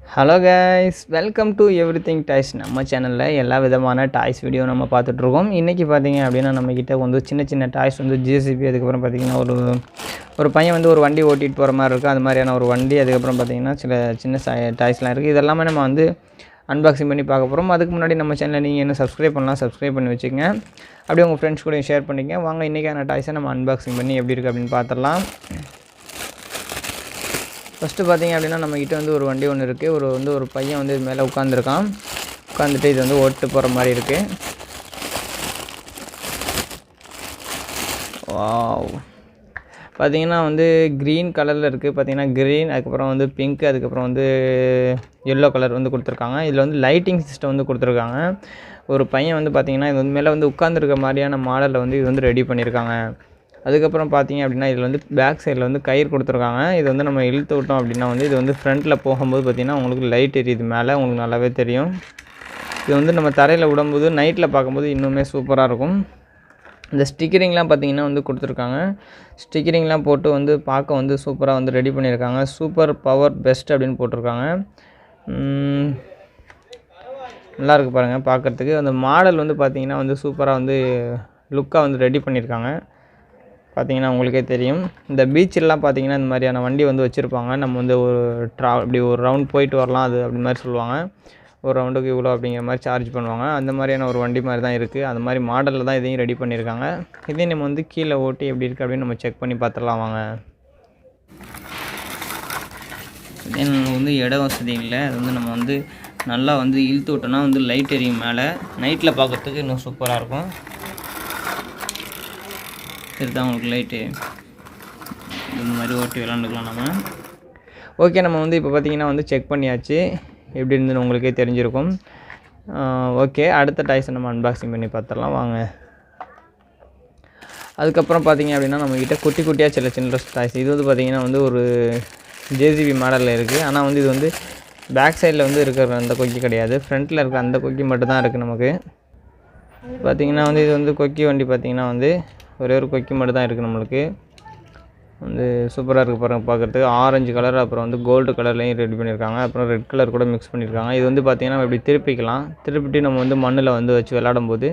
Hello guys, welcome to everything toys. நம்ம சேனலில் எல்லா விதமான டாய்ஸ் வீடியோ நம்ம பார்த்துட்ருக்கோம். இன்றைக்கி பார்த்தீங்க அப்படின்னா நம்மக்கிட்ட வந்து சின்ன சின்ன டாய்ஸ் வந்து JCB, அதுக்கப்புறம் பார்த்திங்கன்னா ஒரு பையன் வந்து ஒரு வண்டி ஓட்டிகிட்டு போகிற மாதிரி இருக்குது. அது மாதிரியான ஒரு வண்டி, அதுக்கப்புறம் பார்த்திங்கன்னா சின்ன டாய்ஸ்லாம் இருக்குது. இதெல்லாமே நம்ம வந்து அன்பாக்சிங் பண்ணி பார்க்க போகிறோம். அதுக்கு முன்னாடி நம்ம சேனலை நீங்கள் என்ன சப்ஸ்கிரைப் பண்ணலாம், சப்ஸ்கிரைப் பண்ணி வச்சுக்கோங்க. அப்படியே உங்கள் ஃப்ரெண்ட்ஸ் கூட ஷேர் பண்ணிக்கங்க. வாங்க இன்றைக்கான டாய்ஸை நம்ம அன்பாக்சிங் பண்ணி எப்படி இருக்குது அப்படின்னு பார்த்துடலாம். ஃபஸ்ட்டு பார்த்திங்க அப்படின்னா நம்மக்கிட்ட வந்து ஒரு வண்டி ஒன்று இருக்குது. ஒரு பையன் வந்து இது மேலே உட்காந்துட்டு இது வந்து ஓட்டு போகிற மாதிரி இருக்குது. வாவ், பார்த்திங்கன்னா வந்து க்ரீன் கலரில் இருக்குது. பார்த்திங்கன்னா க்ரீன், அதுக்கப்புறம் வந்து பிங்க், அதுக்கப்புறம் வந்து எல்லோ கலர் வந்து கொடுத்துருக்காங்க. இதில் வந்து லைட்டிங் சிஸ்டம் வந்து கொடுத்துருக்காங்க. ஒரு பையன் வந்து பார்த்திங்கன்னா இது வந்து மேலே வந்து உட்காந்துருக்க மாதிரியான மாடலில் வந்து இது வந்து ரெடி பண்ணியிருக்காங்க. அதுக்கப்புறம் பார்த்திங்க அப்படின்னா இதில் வந்து பேக் சைடில் வந்து கயிறு கொடுத்துருக்காங்க. இது வந்து நம்ம இழுத்து விட்டோம் அப்படின்னா வந்து இது வந்து ஃப்ரண்ட்டில் போகும்போது பார்த்திங்கன்னா உங்களுக்கு லைட் எரியுது மேலே, உங்களுக்கு நல்லாவே தெரியும். இது வந்து நம்ம தரையில் விடும்போது நைட்டில் பார்க்கும்போது இன்னுமே சூப்பராக இருக்கும். இந்த ஸ்டிக்கரிங்லாம் பார்த்திங்கன்னா வந்து கொடுத்துருக்காங்க. ஸ்டிக்கரிங்லாம் போட்டு வந்து பார்க்க வந்து சூப்பராக வந்து ரெடி பண்ணியிருக்காங்க. சூப்பர் பவர் பெஸ்ட் அப்படின்னு போட்டிருக்காங்க. நல்லாயிருக்கு பாருங்கள் பார்க்குறதுக்கு. அந்த மாடல் வந்து பார்த்திங்கன்னா வந்து சூப்பராக வந்து லுக்காக வந்து ரெடி பண்ணியிருக்காங்க. பார்த்திங்கன்னா உங்களுக்கே தெரியும். இந்த பீச்சிலலாம் பார்த்திங்கன்னா இந்த மாதிரியான வண்டி வந்து வச்சுருப்பாங்க. நம்ம வந்து இப்படி ஒரு ரவுண்ட் போயிட்டு வரலாம், அது அப்படி மாதிரி சொல்லுவாங்க. ஒரு ரவுண்டுக்கு இவ்வளோ அப்படிங்கிற மாதிரி சார்ஜ் பண்ணுவாங்க. அந்த மாதிரியான ஒரு வண்டி மாதிரி தான் இருக்குது. அந்த மாதிரி மாடலில் தான் இதையும் ரெடி பண்ணியிருக்காங்க. இதையும் நம்ம வந்து கீழே ஓட்டி எப்படி இருக்குது அப்படின்னு நம்ம செக் பண்ணி பார்த்துடலாம் வாங்க. இதே நமக்கு வந்து இட வசதி இல்லை. அது வந்து நம்ம வந்து நல்லா வந்து இழுத்து விட்டோன்னா வந்து லைட் எரியும் மேலே. நைட்டில் பார்க்குறதுக்கு இன்னும் சூப்பராக இருக்கும். இதுதான் உங்களுக்கு லைட்டு, இந்த மாதிரி ஓட்டி விளாண்டுக்கலாம் நம்ம. ஓகே, நம்ம வந்து இப்போ பார்த்திங்கன்னா வந்து செக் பண்ணியாச்சு. எப்படி இருந்துன்னு உங்களுக்கே தெரிஞ்சிருக்கும். ஓகே, அடுத்த டாய்ஸை நம்ம அன்பாக்சிங் பண்ணி பார்த்துடலாம் வாங்க. அதுக்கப்புறம் பார்த்திங்க அப்படின்னா நம்மக்கிட்ட குட்டி குட்டியாக சின்ன டாய்ஸ். இது வந்து பார்த்திங்கன்னா வந்து ஒரு JCB மாடலில் இருக்குது. ஆனால் வந்து இது வந்து பேக் சைடில் வந்து இருக்கிற அந்த கொக்கி கிடையாது, ஃப்ரண்ட்டில் இருக்கிற அந்த கொக்கி மட்டும்தான் இருக்குது நமக்கு. பார்த்திங்கன்னா வந்து இது வந்து கொக்கி வண்டி. பார்த்திங்கன்னா வந்து ஒரே ஒரு கொக்கி மட்டும் தான் இருக்குது நம்மளுக்கு. வந்து சூப்பராக இருக்குது பாருங்கள் பார்க்குறதுக்கு. ஆரஞ்சு கலர், அப்புறம் வந்து கோல்டு கலர்லேயும் ரெடி பண்ணியிருக்காங்க. அப்புறம் ரெட் கலர் கூட மிக்ஸ் பண்ணியிருக்காங்க. இது வந்து பார்த்திங்கன்னா நம்ம இப்படி திருப்பிட்டு நம்ம வந்து மண்ணில் வந்து வச்சு விளாடும் போது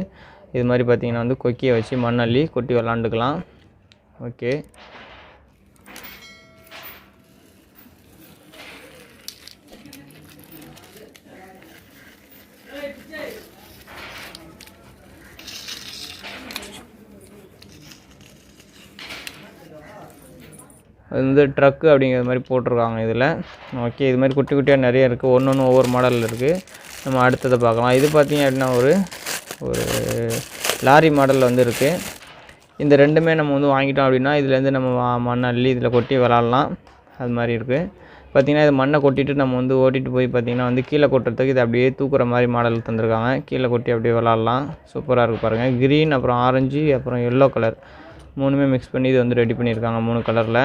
இது மாதிரி பார்த்திங்கன்னா வந்து கொக்கியை வச்சு மண் அள்ளி கொட்டி விளாண்டுக்கலாம். ஓகே, அது வந்து ட்ரக்கு அப்படிங்கிற மாதிரி போட்டிருக்காங்க இதில். ஓகே, இது மாதிரி குட்டி குட்டியாக நிறைய இருக்குது. ஒன்று ஒவ்வொரு மாடலில் இருக்குது. நம்ம அடுத்ததை பார்க்கலாம். இது பார்த்திங்க அப்படின்னா ஒரு லாரி மாடலில் வந்து இருக்குது. இந்த ரெண்டுமே நம்ம வந்து வாங்கிட்டோம் அப்படின்னா இதுலேருந்து நம்ம மண் அள்ளி இதில் கொட்டி விளாட்லாம். அது மாதிரி இருக்குது. பார்த்திங்கன்னா இது மண்ணை கொட்டிட்டு நம்ம வந்து ஓட்டிகிட்டு போய் பார்த்திங்கன்னா வந்து கீழே கொட்டுறதுக்கு இது அப்படியே தூக்குற மாதிரி மாடல் தந்திருக்காங்க. கீழே கொட்டி அப்படியே விளாட்லாம். சூப்பராக இருக்குது பாருங்கள். க்ரீன், அப்புறம் ஆரஞ்சு, அப்புறம் எல்லோ கலர் மூணுமே மிக்ஸ் பண்ணி இது வந்து ரெடி பண்ணியிருக்காங்க 3 கலரில்.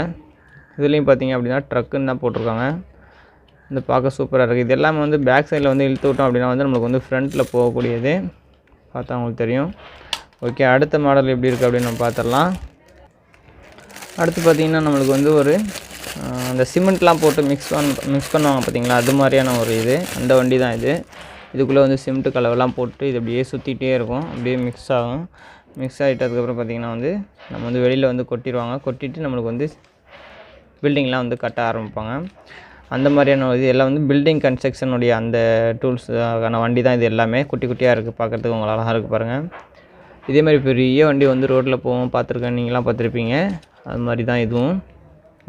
இதுலேயும் பார்த்திங்க அப்படின்னா ட்ரக்குன்னு தான் போட்டிருக்காங்க. இந்த பார்க்க சூப்பராக இருக்குது. இது எல்லாமே வந்து பேக் சைடில் வந்து இழுத்து விட்டோம் அப்படின்னா வந்து நம்மளுக்கு வந்து ஃப்ரண்ட்டில் போகக்கூடியது. பார்த்தா உங்களுக்கு தெரியும். ஓகே, அடுத்த மாடல் எப்படி இருக்குது அப்படின்னு நம்ம பார்த்துடலாம். அடுத்து பார்த்திங்கன்னா நம்மளுக்கு வந்து ஒரு அந்த சிமெண்ட்லாம் போட்டு மிக்ஸ் பண்ணுவாங்க பார்த்திங்களா, அது மாதிரியான ஒரு அந்த வண்டி தான் இது. இதுக்குள்ளே வந்து சிமெண்ட்டு கலவெல்லாம் போட்டு இது அப்படியே சுற்றிகிட்டே இருக்கும், அப்படியே மிக்ஸ் ஆகும். மிக்ஸ் ஆகிட்டதுக்கப்புறம் பார்த்திங்கன்னா வந்து நம்ம வந்து வெளியில் வந்து கொட்டிட்டு நம்மளுக்கு வந்து பில்டிங்லாம் வந்து கட்ட ஆரம்பிப்பாங்க. அந்த மாதிரியான இது எல்லாம் வந்து பில்டிங் கன்ஸ்ட்ரக்ஷனுடைய அந்த டூல்ஸுக்கான வண்டி தான் இது எல்லாமே. குட்டி குட்டியாக இருக்குது பார்க்குறதுக்கு, உங்களுக்கு அழகாக இருக்குது பாருங்கள். இதே மாதிரி பெரிய வண்டி வந்து ரோட்டில் போவோம், பார்த்துருக்கேன், நீங்களாம் பார்த்துருப்பீங்க. அது மாதிரி தான் இதுவும்.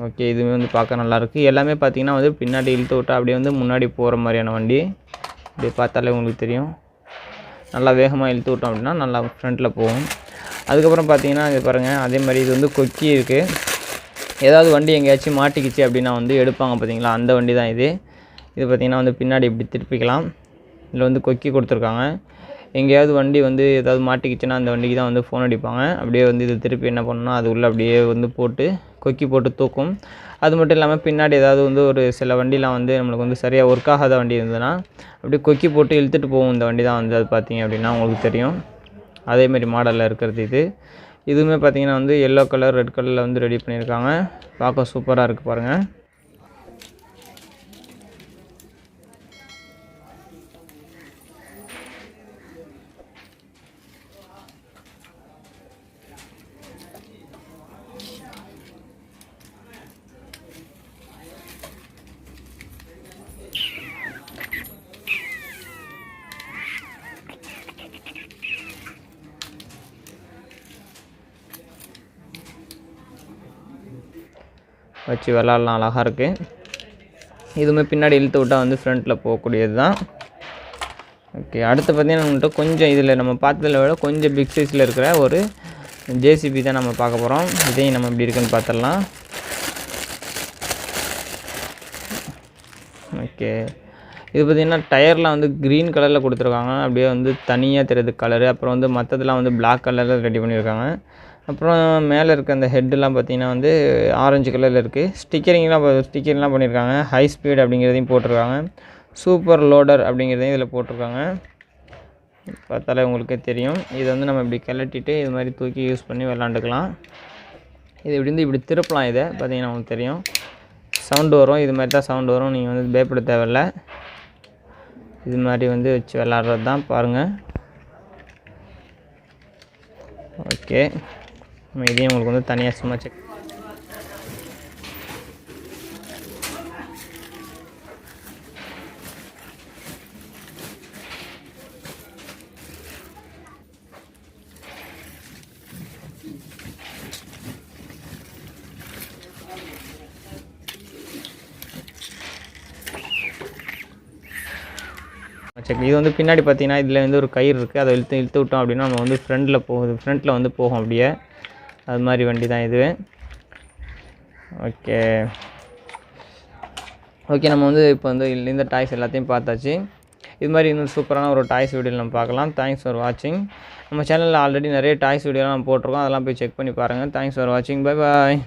ஓகே, இதுவுமே வந்து பார்க்க நல்லாயிருக்கு. எல்லாமே பார்த்திங்கன்னா வந்து பின்னாடி இழுத்து விட்டால் அப்படியே வந்து முன்னாடி போகிற மாதிரியான வண்டி. அப்படியே பார்த்தாலே உங்களுக்கு தெரியும். நல்லா வேகமாக இழுத்து விட்டோம் அப்படின்னா நல்லா ஃப்ரண்ட்டில் போகும். அதுக்கப்புறம் பார்த்திங்கன்னா இது பாருங்கள், அதே மாதிரி இது வந்து கொக்கி இருக்குது. ஏதாவது வண்டி எங்கேயாச்சும் மாட்டிக்கிச்சு அப்படின்னா வந்து எடுப்பாங்க பார்த்திங்களா, அந்த வண்டி தான் இது. இது பார்த்திங்கன்னா வந்து பின்னாடி இப்படி திருப்பிக்கலாம். இதில் வந்து கொக்கி கொடுத்துருக்காங்க. எங்கேயாவது வண்டி வந்து ஏதாவது மாட்டிக்கிச்சுன்னா அந்த வண்டிக்கு தான் வந்து ஃபோன் அடிப்பாங்க. அப்படியே வந்து இது திருப்பி என்ன பண்ணணும்னா அது உள்ளே அப்படியே வந்து கொக்கி போட்டு தூக்கும். அது மட்டும் இல்லாமல் பின்னாடி ஏதாவது வந்து ஒரு சில வண்டிலாம் வந்து நம்மளுக்கு வந்து சரியாக ஒர்க் ஆகாத வண்டி இருந்ததுன்னா அப்படியே கொக்கி போட்டு இழுத்துட்டு போகும். இந்த வண்டி தான் வந்து அது பார்த்திங்க அப்படின்னா உங்களுக்கு தெரியும். அதேமாரி மாடலில் இருக்கிறது இதுவுமே பார்த்திங்கன்னா வந்து எல்லோ கலர், ரெட் கலரில் வந்து ரெடி பண்ணியிருக்காங்க. பார்க்க சூப்பராக இருக்குது பாருங்கள். வச்சு விளாட்லாம், அழகாக இருக்குது. இதுவுமே பின்னாடி இழுத்து விட்டால் வந்து ஃப்ரண்ட்டில் போகக்கூடியது தான். ஓகே, அடுத்து பார்த்திங்கன்னா நம்மகிட்ட கொஞ்சம் இதில் நம்ம பார்த்ததில் விட கொஞ்சம் பிக் சைஸில் இருக்கிற ஒரு JCB தான் நம்ம பார்க்க போகிறோம். இதையும் நம்ம எப்படி இருக்குன்னு பார்த்துடலாம். ஓகே, இது பார்த்திங்கன்னா டயர்லாம் வந்து க்ரீன் கலரில் கொடுத்துருக்காங்க. அப்படியே வந்து தனியாக தெரியுது கலரு. அப்புறம் வந்து மற்றதெல்லாம் வந்து பிளாக் கலரில் ரெடி பண்ணியிருக்காங்க. அப்புறம் மேலே இருக்க அந்த ஹெட்டெலாம் பார்த்திங்கன்னா வந்து ஆரஞ்சு கலரில் இருக்குது. ஸ்டிக்கரிங்லாம் பண்ணியிருக்காங்க. ஹை ஸ்பீட் அப்படிங்கிறதையும் போட்டிருக்காங்க. சூப்பர் லோடர் அப்படிங்கிறதையும் இதில் போட்டிருக்காங்க. பார்த்தாலே உங்களுக்கே தெரியும். இதை வந்து நம்ம இப்படி கிளட்டிட்டு இது மாதிரி தூக்கி யூஸ் பண்ணி விளாண்டுக்கலாம். இது இப்படி திருப்பலாம். இதை பார்த்திங்கன்னா உங்களுக்கு தெரியும், சவுண்டு வரும். இது மாதிரி தான் சவுண்டு வரும். நீங்கள் வந்து பயப்பட தேவையில்ல. இது மாதிரி வந்து வச்சு விளாட்றது தான். பாருங்கள். ஓகே, நம்ம இதையும் உங்களுக்கு வந்து தனியாக சும்மா செக் இது வந்து பின்னாடி பார்த்தீங்கன்னா இதில் வந்து ஒரு கயிறு இருக்குது. அதை இழுத்து விட்டோம் அப்படின்னா நம்ம வந்து ஃப்ரண்ட்டில் வந்து போகும் அப்படியே. அது மாதிரி வண்டி தான் இது. ஓகே, நம்ம வந்து இப்போ வந்து இந்த டாய்ஸ் எல்லாத்தையும் பார்த்தாச்சு. இது மாதிரி இன்னும் சூப்பரான ஒரு டாய்ஸ் வீடியோ நம்ம பார்க்கலாம். தேங்க்ஸ் ஃபார் வாட்சிங். நம்ம சேனலில் ஆல்ரெடி நிறைய டாய்ஸ் வீடியோலாம் நம்ம போட்டிருக்கோம். அதெல்லாம் போய் செக் பண்ணி பாருங்கள். தேங்க்ஸ் ஃபார் வாட்சிங். Bye bye.